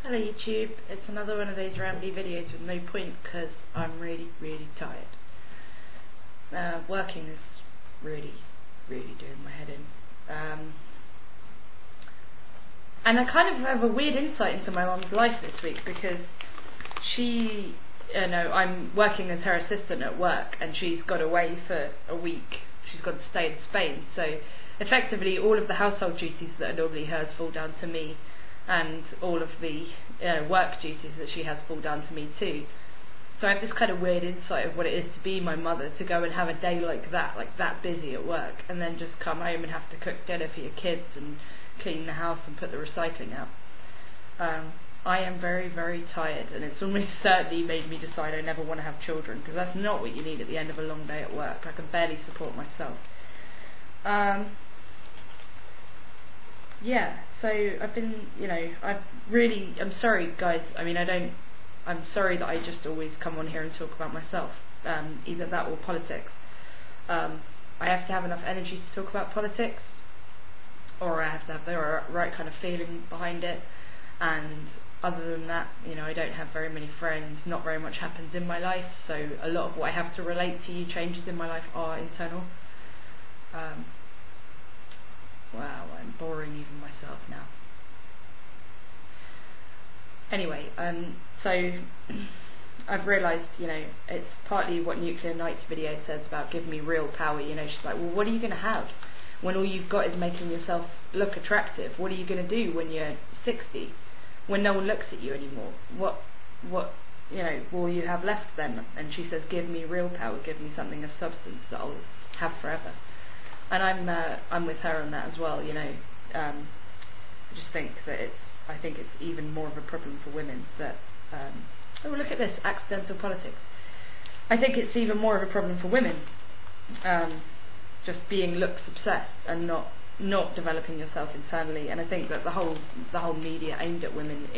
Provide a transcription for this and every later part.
Hello YouTube, it's another one of those rambly videos with no point because I'm really tired. Working is really doing my head in. And I kind of have a weird insight into my mum's life this week because I'm working as her assistant at work and she's got away for a week. She's got to stay in Spain, so effectively all of the household duties that are normally hers fall down to me, and all of the work duties that she has fall down to me too. So I have this kind of weird insight of what it is to be my mother, to go and have a day like that busy at work, and then just come home and have to cook dinner for your kids and clean the house and put the recycling out. I am very tired, and it's almost certainly made me decide I never want to have children, because that's not what you need at the end of a long day at work. I can barely support myself. Yeah, so I've been, I'm sorry guys, I'm sorry that I just always come on here and talk about myself, either that or politics. I have to have enough energy to talk about politics, or I have to have the right kind of feeling behind it, and other than that, I don't have very many friends, not very much happens in my life, so a lot of what I have to relate to you, changes in my life, are internal. Wow, I'm boring even myself now. Anyway, so I've realised, it's partly what Nuclear Knight's video says about give me real power. She's like, well, what are you going to have when all you've got is making yourself look attractive? What are you going to do when you're 60, when no one looks at you anymore? What will you have left then? And she says, give me real power, give me something of substance that I'll have forever. And I'm with her on that as well. I just think that I think it's even more of a problem for women that oh, look at this, accidental politics. I think it's even more of a problem for women, just being looks obsessed and not developing yourself internally. And I think that the whole media aimed at women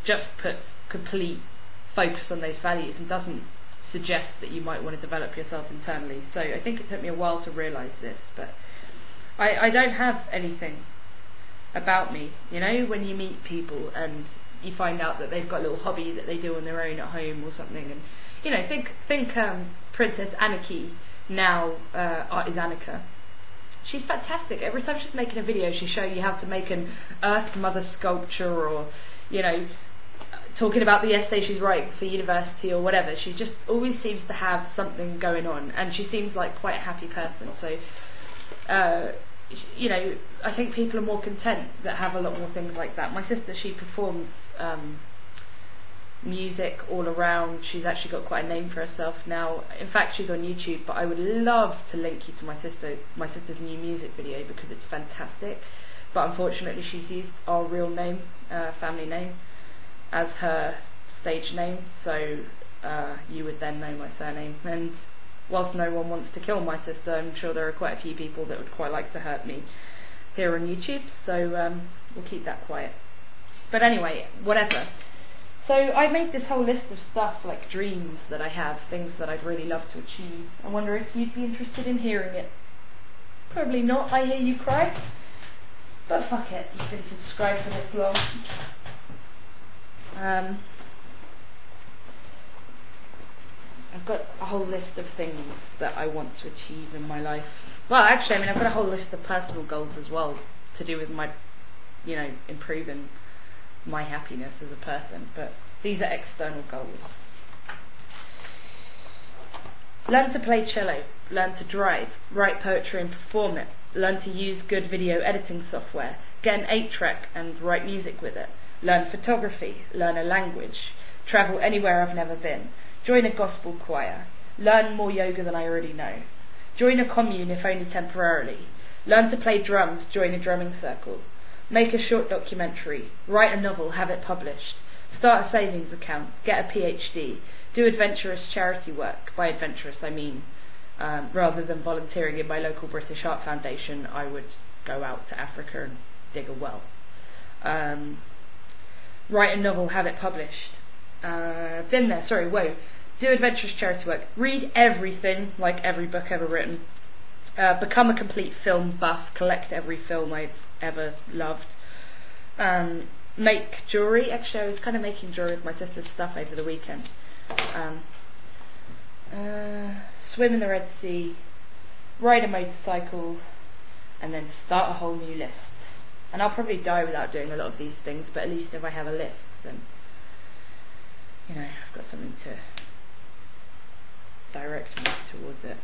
just puts complete focus on those values and doesn't suggest that you might want to develop yourself internally. So I think it took me a while to realise this, but I don't have anything about me. When you meet people and you find out that they've got a little hobby that they do on their own at home or something, and think Princess Anarchy now is Annika. She's fantastic. Every time she's making a video, she's showing you how to make an Earth Mother sculpture, or talking about the essay she's writing for university or whatever. She just always seems to have something going on, and she seems like quite a happy person. So I think people are more content that have a lot more things like that. My sister, she performs music all around. She's actually got quite a name for herself now. In fact, she's on YouTube, but I would love to link you to my sister's new music video, because it's fantastic. But unfortunately she's used our real name, family name, as her stage name, so you would then know my surname. And whilst no one wants to kill my sister, I'm sure there are quite a few people that would quite like to hurt me here on YouTube, so we'll keep that quiet. But anyway, whatever. So I made this whole list of stuff, like dreams that I have, things that I'd really love to achieve. I wonder if you'd be interested in hearing it. Probably not, I hear you cry. But fuck it, you've been subscribed for this long. I've got a whole list of things that I want to achieve in my life. Well, actually, I've got a whole list of personal goals as well, to do with my, improving my happiness as a person. But these are external goals. Learn to play cello, learn to drive, write poetry and perform it, learn to use good video editing software, get an 8-track and write music with it, learn photography, learn a language, travel anywhere I've never been, join a gospel choir, learn more yoga than I already know, join a commune if only temporarily, learn to play drums, join a drumming circle, make a short documentary, write a novel, have it published, start a savings account, get a PhD, do adventurous charity work. By adventurous I mean, rather than volunteering in my local British Heart Foundation, I would go out to Africa and dig a well. Write a novel, have it published. Do adventurous charity work. Read everything, like every book ever written. Become a complete film buff. Collect every film I've ever loved. make jewellery. Actually, I was kind of making jewellery with my sister's stuff over the weekend. Swim in the Red Sea, ride a motorcycle, and then start a whole new list. And I'll probably die without doing a lot of these things, but at least if I have a list, then, you know, I've got something to direct me towards it.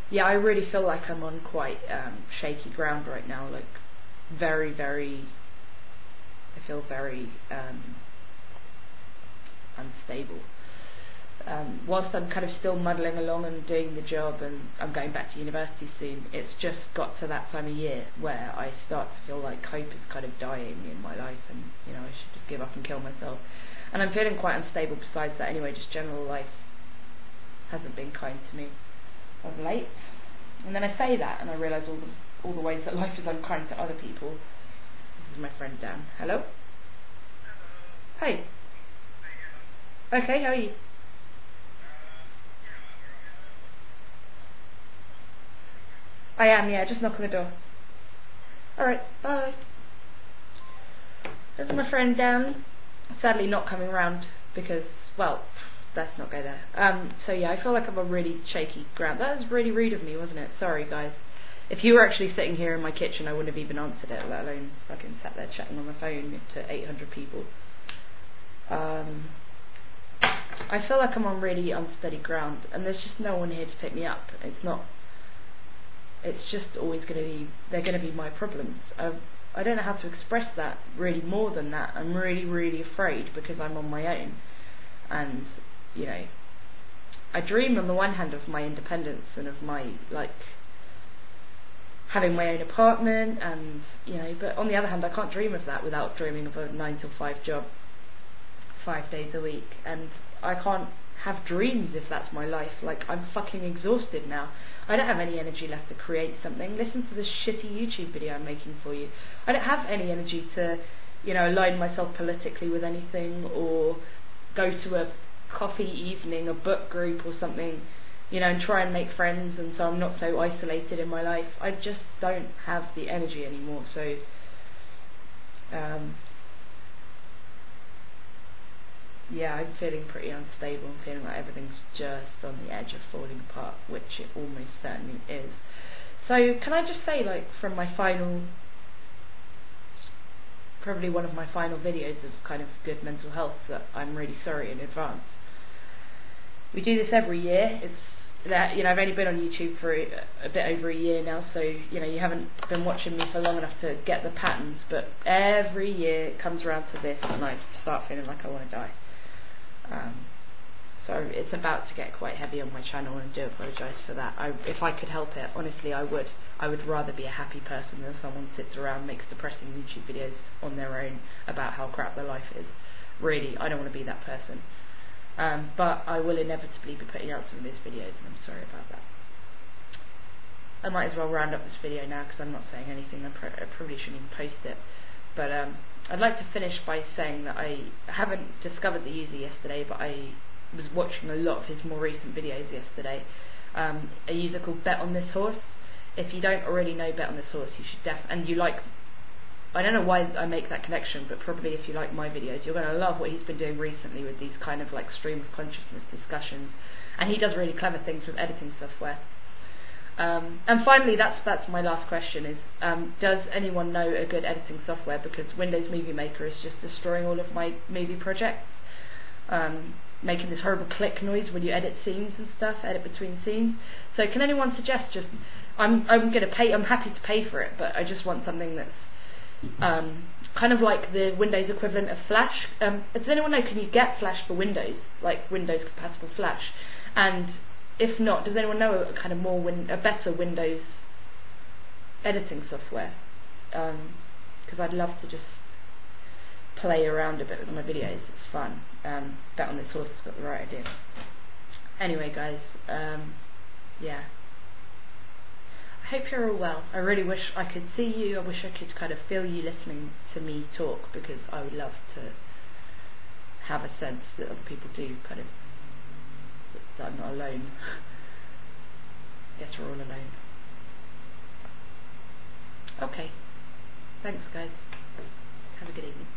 Yeah, I really feel like I'm on quite shaky ground right now, like very, I feel very unstable. Whilst I'm kind of still muddling along and doing the job, and I'm going back to university soon, it's just got to that time of year where I start to feel like hope is kind of dying in my life, and you know, I should just give up and kill myself. And I'm feeling quite unstable besides that anyway, just general life hasn't been kind to me of late. And then I say that and I realise all the ways that life is unkind to other people. This is my friend Dan. Hello? Hey. Okay, how are you? I am, yeah, just knock on the door. Alright, bye. This is my friend Dan. Sadly not coming round because, well, let's not go there. So yeah, I feel like I'm on really shaky ground. That was really rude of me, wasn't it? Sorry, guys. If you were actually sitting here in my kitchen, I wouldn't have even answered it, let alone fucking sat there chatting on the phone to 800 people. I feel like I'm on really unsteady ground, and there's just no one here to pick me up. It's just always they're going to be my problems. I don't know how to express that really more than that. I'm really afraid because I'm on my own. And, you know, I dream on the one hand of my independence and of my, like, having my own apartment and, you know, but on the other hand I can't dream of that without dreaming of a 9 to 5 job 5 days a week, and I can't have dreams if that's my life. Like, I'm fucking exhausted now. I don't have any energy left to create something. Listen to this shitty YouTube video I'm making for you. I don't have any energy to, you know, align myself politically with anything, or go to a coffee evening, a book group or something, you know, and try and make friends, and so I'm not so isolated in my life. I just don't have the energy anymore. So yeah, I'm feeling pretty unstable. I'm feeling like everything's just on the edge of falling apart, which it almost certainly is. So can I just say, like, from my final, probably one of my final videos of kind of good mental health, that I'm really sorry in advance. We do this every year. It's that, you know, I've only been on YouTube for a bit over a year now, so, you know, you haven't been watching me for long enough to get the patterns, but every year it comes around to this and I start feeling like I want to die. So it's about to get quite heavy on my channel, and I do apologise for that. If I could help it, honestly I would. I would rather be a happy person than someone sits around, makes depressing YouTube videos on their own about how crap their life is. Really, I don't want to be that person. But I will inevitably be putting out some of these videos, and I'm sorry about that. I might as well round up this video now because I'm not saying anything. I probably shouldn't even post it. But I'd like to finish by saying that I haven't discovered the user yesterday, but I was watching a lot of his more recent videos yesterday. A user called Bet on This Horse. If you don't already know Bet on This Horse, you should and you like, I don't know why I make that connection, but probably if you like my videos, you're going to love what he's been doing recently with these kind of like stream of consciousness discussions, and he does really clever things with editing software. And finally, that's my last question is, does anyone know a good editing software? Because Windows Movie Maker is just destroying all of my movie projects, making this horrible click noise when you edit scenes and stuff, edit between scenes. So can anyone suggest just, I'm happy to pay for it, but I just want something that's kind of like the Windows equivalent of Flash. Does anyone know, can you get Flash for Windows, like Windows compatible Flash? And if not, does anyone know a kind of a better Windows editing software? Because I'd love to just play around a bit with my videos. It's fun. Bet on This Horse has got the right idea. Anyway, guys, yeah. I hope you're all well. I really wish I could see you. I wish I could kind of feel you listening to me talk, because I would love to have a sense that other people do kind of, that I'm not alone. I guess we're all alone. Okay. Thanks, guys. Have a good evening.